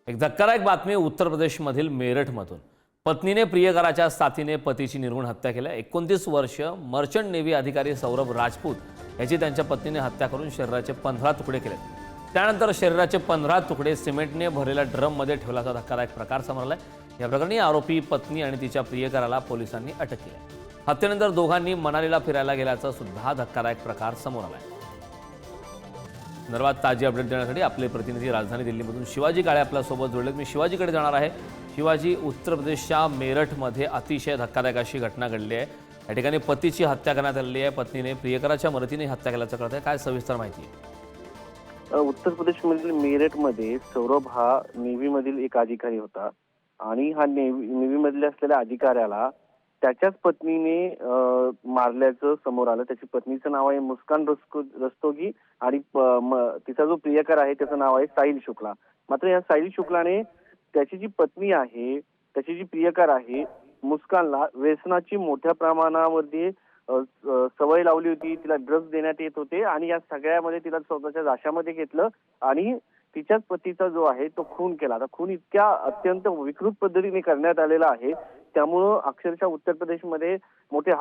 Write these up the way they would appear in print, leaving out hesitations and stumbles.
एक धक्कादायक बातमी उत्तर प्रदेशमधील मेरठमधून। पत्नीने प्रियकराच्या साथीने पतीची निर्घृण हत्या केली। 29 वर्ष मर्चंट नेव्ही अधिकारी सौरभ राजपूत याची त्यांच्या पत्नीने हत्या करून शरीराचे 15 तुकडे केले। त्यानंतर शरीराचे 15 तुकडे सिमेंटने भरलेल्या ड्रममध्ये ठेवल्याचा धक्कादायक प्रकार समोर आलाय। या प्रकरणी आरोपी पत्नी आणि तिच्या प्रियकराला पोलिसांनी अटक केली। हत्येनंतर दोघांनी मनालीला फिरायला गेल्याचा सुद्धा धक्कादायक प्रकार समोर आलाय। संदर्भात ताजी अपडेट देण्यासाठी आपले प्रतिनिधी राजधानी दिल्लीमधून शिवाजी काळे आपल्यासोबत जोडलेत। मी शिवाजीकडे जाणार आहे। शिवाजी, उत्तर प्रदेशच्या मेरठमध्ये अतिशय धक्कादायक अशी घटना घडली आहे। या ठिकाणी पतीची हत्या करण्यात आलेली आहे। पत्नीने प्रियकराच्या मदतीने हत्या केल्याचं कळत आहे। काय सविस्तर माहिती आहे? उत्तर प्रदेशमधील मेरठमध्ये सौरभ हा नेव्हीमधील एक अधिकारी होता आणि हा नेव्हीमधल्या असलेल्या अधिकाऱ्याला त्याच्याच पत्नीने मारल्याचं समोर आलं। त्याची पत्नीचं नाव आहे मुस्कान रस्तोगी आणि तिचा जो प्रियकर आहे त्याचं नाव आहे साहिल शुक्ला। मात्र या साहिल शुक्लाने त्याची जी पत्नी आहे, त्याची जी प्रियकर आहे मुस्कानला व्यसनाची मोठ्या प्रमाणामध्ये सवय लावली होती। तिला ड्रग्ज देण्यात येत होते आणि या सगळ्यामध्ये तिला स्वतःच्या जाशामध्ये घेतलं आणि तिच्याच पतीचा जो आहे तो खून केला। आता खून इतक्या अत्यंत विकृत पद्धतीने करण्यात आलेला आहे, त्यामुळं अक्षरशः उत्तर प्रदेशमध्ये मोठे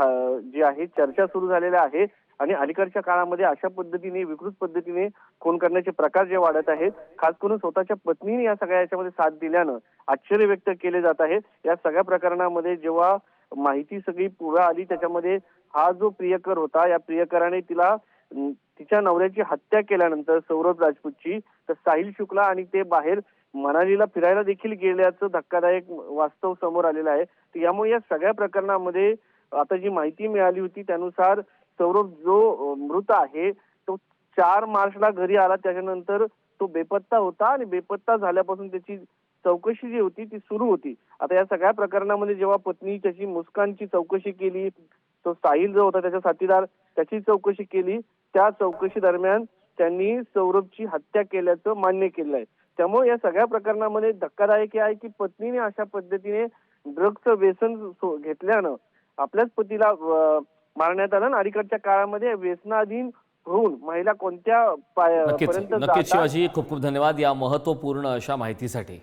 जे आहे चर्चा सुरू झालेल्या आहे आणि अलीकडच्या काळामध्ये अशा पद्धतीने विकृत पद्धतीने खून करण्याचे प्रकार जे वाढत आहेत, खास करून स्वतःच्या पत्नीने या सगळ्या याच्यामध्ये साथ दिल्यानं आश्चर्य व्यक्त केले जात आहे। या सगळ्या प्रकरणामध्ये जेव्हा माहिती सगळी पुढे आली, त्याच्यामध्ये हा जो प्रियकर होता, या प्रियकराने तिच्या नवऱ्याची हत्या केल्यानंतर सौरभ राजपूतची, तर साहिल शुक्ला आणि ते बाहेर मनालीला फिरायला देखील गेल्याचं धक्कादायक वास्तव समोर आलेलं आहे। यामुळे या सगळ्या प्रकरणामध्ये आता जी माहिती मिळाली होती त्यानुसार सौरभ जो मृत आहे तो 4 मार्चला घरी आला। त्याच्यानंतर तो बेपत्ता होता आणि बेपत्ता झाल्यापासून त्याची चौकशी जी होती ती सुरू होती। आता या सगळ्या प्रकरणामध्ये जेव्हा पत्नी त्याची मुस्कानची चौकशी केली, तो साहिल जो होता त्याचा साथीदार त्याची चौकशी केली, त्या चौकशी दरम्यान त्यांनी सौरभची हत्या केल्याचं मान्य केलं आहे। त्यामुळे या सगळ्या प्रकरणामध्ये धक्कादायक आहे की पत्नीने अशा पद्धतीने ड्रग्जचं व्यसन घेतल्यानं आपल्याच पतीला मारण्यात आलं आणि अलीकडच्या काळामध्ये व्यसनाधीन होऊन महिला कोणत्या नक्कीच पर्यंत नक्कीच शिवाजी, खूप खूप धन्यवाद या महत्त्वपूर्ण अशा माहितीसाठी।